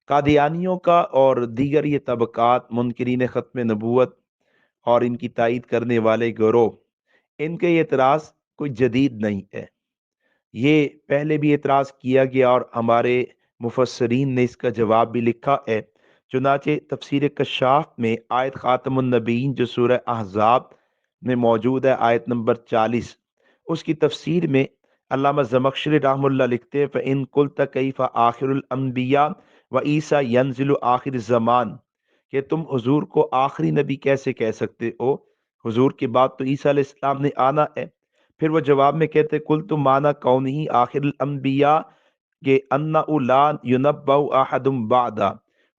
قادیانیوں کا اور دیگر یہ طبقات منکرین ختم نبوت اور ان کی تائید کرنے والے گروہ، ان کے یہ اعتراض کوئی جدید نہیں ہے، یہ پہلے بھی اعتراض کیا گیا اور ہمارے مفسرین نے اس کا جواب بھی لکھا ہے۔ چنانچہ تفسیر کشاف میں آیت خاتم النبیین جو سورہ احزاب میں موجود ہے، آیت نمبر 40، اس کی تفسیر میں علامہ زمخشری رحمہ اللہ لکھتے ہیں فَإِن قُلْتَ كَيْفَ آخِرُ الْأَنْبِيَاءِ وَعِيسَى يَنزِلُ آخِرِ الزَّمَانِ، کہ تم حضور کو آخری نبی کیسے کہہ سکتے ہو؟ حضور کے بعد تو عیسیٰ علیہ السلام نے آنا ہے۔ پھر وہ جواب میں کہتے کل تو مانا کون ہی آخر الانبیاء کہ انا لا ینبأ احد بعدا،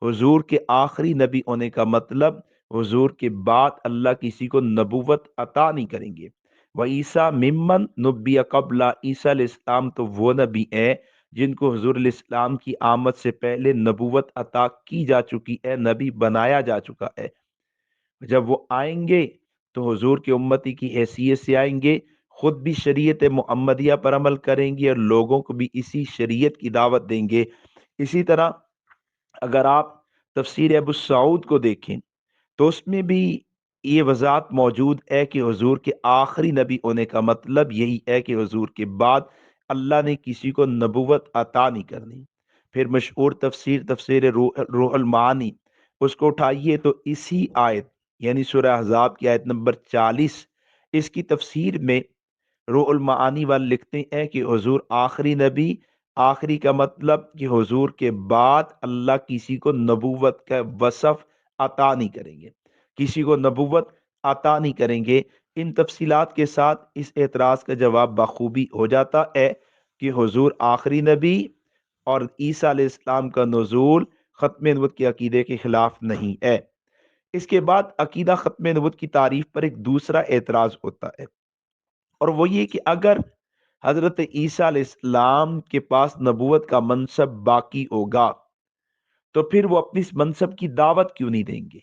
حضور کے آخری نبی ہونے کا مطلب حضور کے بعد اللہ کسی کو نبوت عطا نہیں کریں گے۔ و عیسیٰ ممن نبی قبل، عیسیٰ علیہ السلام تو وہ نبی ہیں جن کو حضور علیہ السلام کی آمد سے پہلے نبوت عطا کی جا چکی ہے، نبی بنایا جا چکا ہے۔ جب وہ آئیں گے تو حضور کے امتی کی حیثیت سے آئیں گے، خود بھی شریعت محمدیہ پر عمل کریں گے اور لوگوں کو بھی اسی شریعت کی دعوت دیں گے۔ اسی طرح اگر آپ تفسیر ابو سعود کو دیکھیں تو اس میں بھی یہ وضاحت موجود ہے کہ حضور کے آخری نبی ہونے کا مطلب یہی ہے کہ حضور کے بعد اللہ نے کسی کو نبوت عطا نہیں کرنی۔ پھر مشہور تفسیر روح المعانی، اس کو اٹھائیے تو اسی آیت یعنی سورہ احزاب کی آیت نمبر 40، اس کی تفسیر میں روح المعانی والے لکھتے ہیں کہ حضور آخری نبی، آخری کا مطلب کہ حضور کے بعد اللہ کسی کو نبوت کا وصف عطا نہیں کریں گے، کسی کو نبوت عطا نہیں کریں گے۔ ان تفصیلات کے ساتھ اس اعتراض کا جواب بخوبی ہو جاتا ہے کہ حضور آخری نبی اور عیسیٰ علیہ السلام کا نزول ختم نبوت کے عقیدے کے خلاف نہیں ہے۔ اس کے بعد عقیدہ ختم نبوت کی تعریف پر ایک دوسرا اعتراض ہوتا ہے، اور وہ یہ کہ اگر حضرت عیسیٰ علیہ السلام کے پاس نبوت کا منصب باقی ہوگا تو پھر وہ اپنی اس منصب کی دعوت کیوں نہیں دیں گے؟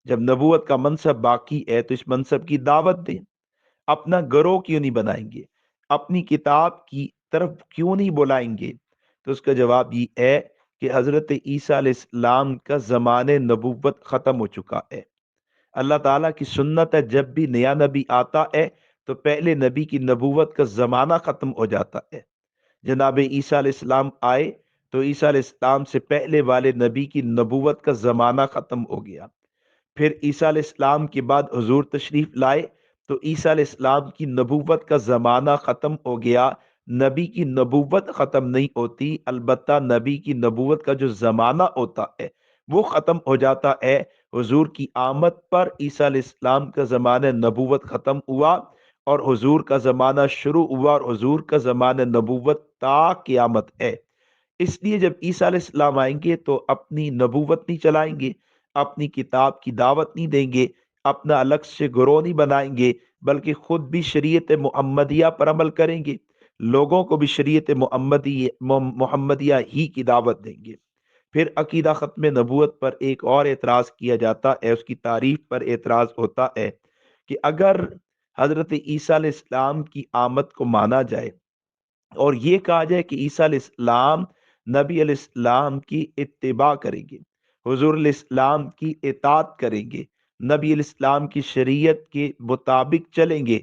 جب نبوت کا منصب باقی ہے تو اس منصب کی دعوت دیں، اپنا گروہ کیوں نہیں بنائیں گے، اپنی کتاب کی طرف کیوں نہیں بلائیں گے؟ تو اس کا جواب یہ ہے کہ حضرت عیسیٰ علیہ السلام کا زمان نبوت ختم ہو چکا ہے۔ اللہ تعالیٰ کی سنت ہے جب بھی نیا نبی آتا ہے تو پہلے نبی کی نبوت کا زمانہ ختم ہو جاتا ہے۔ جناب عیسیٰ علیہ السلام آئے تو عیسیٰ علیہ السلام سے پہلے والے نبی کی نبوت کا زمانہ ختم ہو گیا۔ پھر عیسیٰ علیہ السلام کے بعد حضور تشریف لائے تو عیسیٰ علیہ السلام کی نبوت کا زمانہ ختم ہو گیا۔ نبی کی نبوت ختم نہیں ہوتی، البتہ نبی کی نبوت کا جو زمانہ ہوتا ہے وہ ختم ہو جاتا ہے۔ حضور کی آمد پر عیسیٰ علیہ السلام کا زمانہ نبوت ختم ہوا اور حضور کا زمانہ شروع ہوا، اور حضور کا زمانہ نبوت تا قیامت ہے۔ اس لیے جب عیسیٰ علیہ السلام آئیں گے تو اپنی نبوت نہیں چلائیں گے، اپنی کتاب کی دعوت نہیں دیں گے، اپنا الگ سے گروہ نہیں بنائیں گے، بلکہ خود بھی شریعت محمدیہ پر عمل کریں گے، لوگوں کو بھی شریعت محمدیہ ہی کی دعوت دیں گے۔ پھر عقیدہ ختم نبوت پر ایک اور اعتراض کیا جاتا ہے، اس کی تعریف پر اعتراض ہوتا ہے کہ اگر حضرت عیسیٰ علیہ السلام کی آمد کو مانا جائے اور یہ کہا جائے کہ عیسیٰ علیہ السلام نبی علیہ السلام کی اتباع کریں گے، حضور علیہ السلام کی اطاعت کریں گے، نبی علیہ السلام کی شریعت کے مطابق چلیں گے،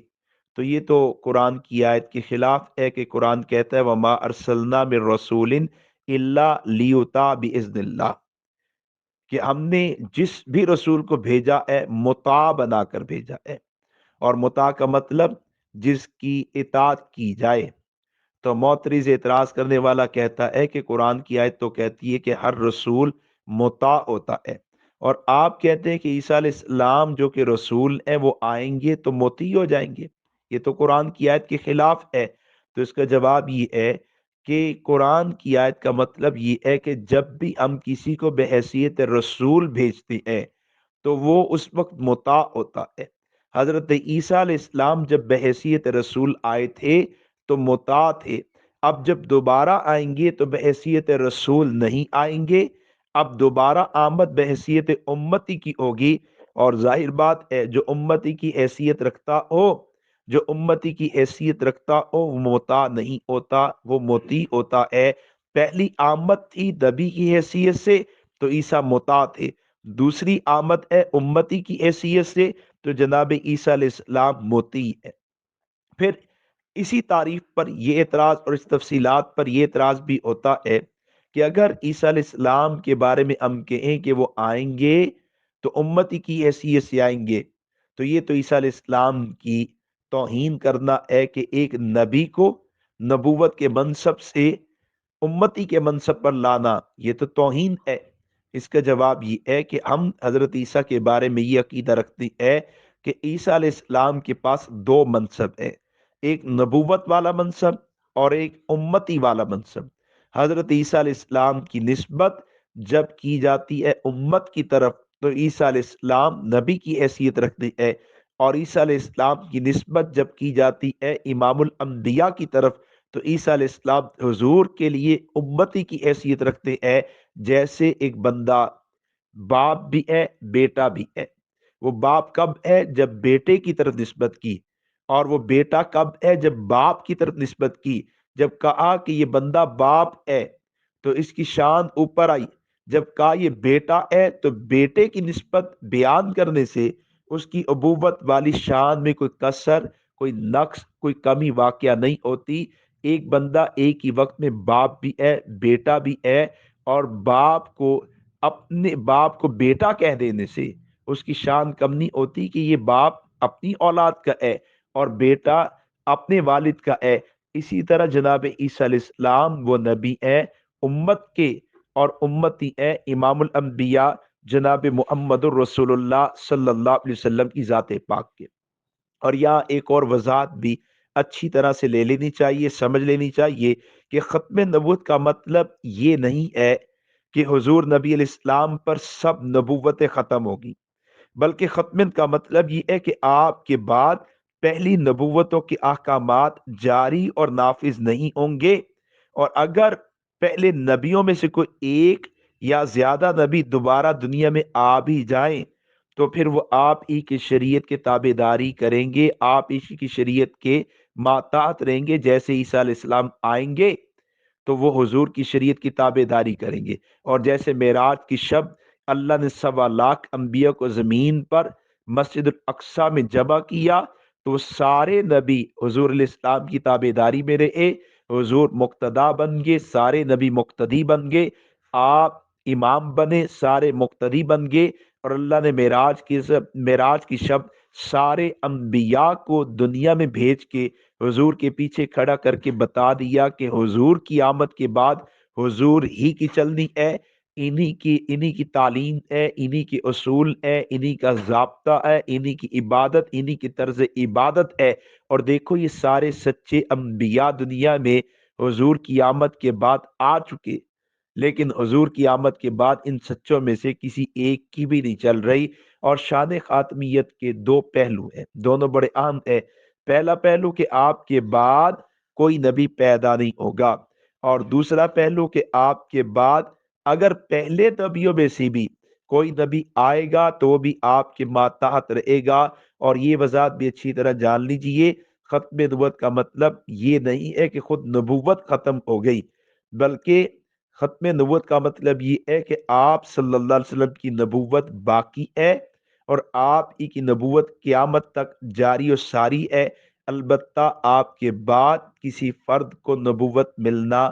تو یہ تو قرآن کی آیت کے خلاف ہے کہ قرآن کہتا ہے وَمَا أَرْسَلْنَا مِن رَسُولٍ إِلَّا لِيُطَاعَ بِإِذْنِ اللَّهِ، کہ ہم نے جس بھی رسول کو بھیجا ہے مطاع بنا کر بھیجا ہے، اور مطاع کا مطلب جس کی اطاعت کی جائے۔ تو معترض اعتراض کرنے والا کہتا ہے کہ قرآن کی آیت تو کہتی ہے کہ ہر رسول مطاع ہوتا ہے، اور آپ کہتے ہیں کہ عیسیٰ علیہ السلام جو کہ رسول ہیں وہ آئیں گے تو مطیع ہو جائیں گے، یہ تو قرآن کی آیت کے خلاف ہے۔ تو اس کا جواب یہ ہے کہ قرآن کی آیت کا مطلب یہ ہے کہ جب بھی ہم کسی کو بحیثیت رسول بھیجتے ہیں تو وہ اس وقت مطاع ہوتا ہے۔ حضرت عیسیٰ علیہ السلام جب بحیثیت رسول آئے تھے تو مطاع تھے، اب جب دوبارہ آئیں گے تو بحیثیت رسول نہیں آئیں گے، اب دوبارہ آمد بحیثیت امتی کی ہوگی، اور ظاہر بات ہے جو امتی کی حیثیت رکھتا ہو، وہ مطاع نہیں ہوتا، وہ مطیع ہوتا ہے۔ پہلی آمد تھی نبی کی حیثیت سے تو عیسیٰ مطاع تھے، دوسری آمد ہے امتی کی حیثیت سے تو جناب عیسیٰ علیہ السلام مطیع ہے۔ پھر اسی تعریف پر یہ اعتراض اور اس تفصیلات پر یہ اعتراض بھی ہوتا ہے کہ اگر عیسیٰ علیہ السلام کے بارے میں ہم کہیں کہ وہ آئیں گے تو امتی کی حیثیت سے آئیں گے، تو یہ تو عیسیٰ علیہ السلام کی توہین کرنا ہے کہ ایک نبی کو نبوت کے منصب سے امتی کے منصب پر لانا، یہ تو توہین ہے۔ اس کا جواب یہ ہے کہ ہم حضرت عیسیٰ کے بارے میں یہ عقیدہ رکھتے ہیں کہ عیسیٰ علیہ السلام کے پاس دو منصب ہے، ایک نبوت والا منصب اور ایک امتی والا منصب۔ حضرت عیسیٰ علیہ السلام کی نسبت جب کی جاتی ہے امت کی طرف تو عیسیٰ علیہ السلام نبی کی حیثیت رکھتے ہیں، اور عیسیٰ علیہ السلام کی نسبت جب کی جاتی ہے امام الانبیاء کی طرف تو عیسیٰ علیہ السلام حضور کے لیے امتی کی حیثیت رکھتے ہیں، جیسے ایک بندہ باپ بھی ہے بیٹا بھی ہے۔ وہ باپ کب ہے؟ جب بیٹے کی طرف نسبت کی، اور وہ بیٹا کب ہے؟ جب باپ کی طرف نسبت کی۔ جب کہا کہ یہ بندہ باپ ہے تو اس کی شان اوپر آئی، جب کہا یہ بیٹا ہے تو بیٹے کی نسبت بیان کرنے سے اس کی ابوت والی شان میں کوئی کسر، کوئی نقص، کوئی کمی واقعہ نہیں ہوتی۔ ایک بندہ ایک ہی وقت میں باپ بھی ہے بیٹا بھی ہے، اور باپ کو اپنے باپ کو بیٹا کہہ دینے سے اس کی شان کم نہیں ہوتی کہ یہ باپ اپنی اولاد کا ہے اور بیٹا اپنے والد کا ہے۔ اسی طرح جناب عیسیٰ علیہ السلام وہ نبی ہے امت کے، اور امتی ہے امام الانبیاء جناب محمد الرسول اللہ صلی اللہ علیہ وسلم کی ذات پاک کے۔ اور یہاں ایک اور وضاحت بھی اچھی طرح سے لے لینی چاہیے، سمجھ لینی چاہیے کہ ختم نبوت کا مطلب یہ نہیں ہے کہ حضور نبی علیہ السلام پر سب نبوتیں ختم ہوگی، بلکہ ختم کا مطلب یہ ہے کہ آپ کے بعد پہلی نبوتوں کے احکامات جاری اور نافذ نہیں ہوں گے، اور اگر پہلے نبیوں میں سے کوئی ایک یا زیادہ نبی دوبارہ دنیا میں آ بھی جائیں تو پھر وہ آپ ہی کی شریعت کے تابع داری کریں گے، آپ ہی کی شریعت کے ماتحت رہیں گے۔ جیسے عیسیٰ علیہ السلام آئیں گے تو وہ حضور کی شریعت کی تابع داری کریں گے، اور جیسے معراج کی شب اللہ نے 1.25 لاکھ انبیاء کو زمین پر مسجد الاقصی میں جمع کیا تو وہ سارے نبی حضور علیہ السلام کی تابع داری میں رہے، حضور مقتدا بن گئے، سارے نبی مقتدی بن گئے، آپ امام بنے، سارے مقتدی بن گئے، اور اللہ نے معراج کی شب سارے انبیاء کو دنیا میں بھیج کے حضور کے پیچھے کھڑا کر کے بتا دیا کہ حضور کی آمد کے بعد حضور ہی کی چلنی ہے، انہی کی تعلیم ہے، انہی کی اصول ہے، انہی کا ضابطہ ہے، انہی کی عبادت، انہی کی طرز عبادت ہے۔ اور دیکھو یہ سارے سچے انبیاء دنیا میں حضور کی آمد کے بعد آ چکے، لیکن حضور کی آمد کے بعد ان سچوں میں سے کسی ایک کی بھی نہیں چل رہی۔ اور شان خاتمیت کے دو پہلو ہیں، دونوں بڑے اہم ہیں۔ پہلا پہلو کہ آپ کے بعد کوئی نبی پیدا نہیں ہوگا، اور دوسرا پہلو کہ آپ کے بعد اگر پہلے نبیوں میں سے بھی کوئی نبی آئے گا تو وہ بھی آپ کے ماتحت رہے گا۔ اور یہ وضاحت بھی اچھی طرح جان لیجئے، ختم نبوت کا مطلب یہ نہیں ہے کہ خود نبوت ختم ہو گئی، بلکہ ختم نبوت کا مطلب یہ ہے کہ آپ صلی اللہ علیہ وسلم کی نبوت باقی ہے، اور آپ ہی کی نبوت قیامت تک جاری و ساری ہے۔ البتہ آپ کے بعد کسی فرد کو نبوت ملنا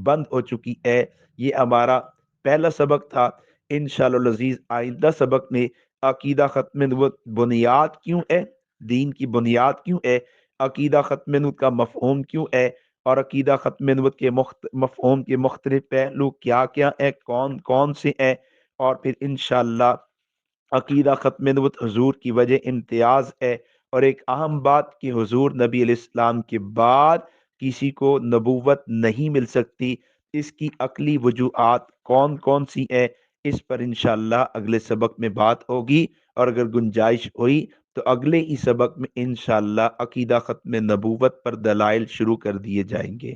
بند ہو چکی ہے۔ یہ ہمارا پہلا سبق تھا۔ انشاءاللہ العزیز آئندہ سبق میں عقیدہ ختم نبوت بنیاد کیوں ہے، دین کی بنیاد کیوں ہے، عقیدہ ختم نبوت کا مفہوم کیوں ہے، اور عقیدہ ختم نبوت کے مفہوم کے مختلف پہلو کیا کیا ہیں، کون کون سے ہیں، اور پھر انشاءاللہ عقیدہ ختم نبوت حضور کی وجہ امتیاز ہے۔ اور ایک اہم بات کہ حضور نبی علیہ السلام کے بعد کسی کو نبوت نہیں مل سکتی، اس کی عقلی وجوہات کون کون سی ہیں، اس پر انشاءاللہ اگلے سبق میں بات ہوگی، اور اگر گنجائش ہوئی تو اگلے ہی سبق میں انشاءاللہ عقیدہ ختم نبوت پر دلائل شروع کر دیے جائیں گے۔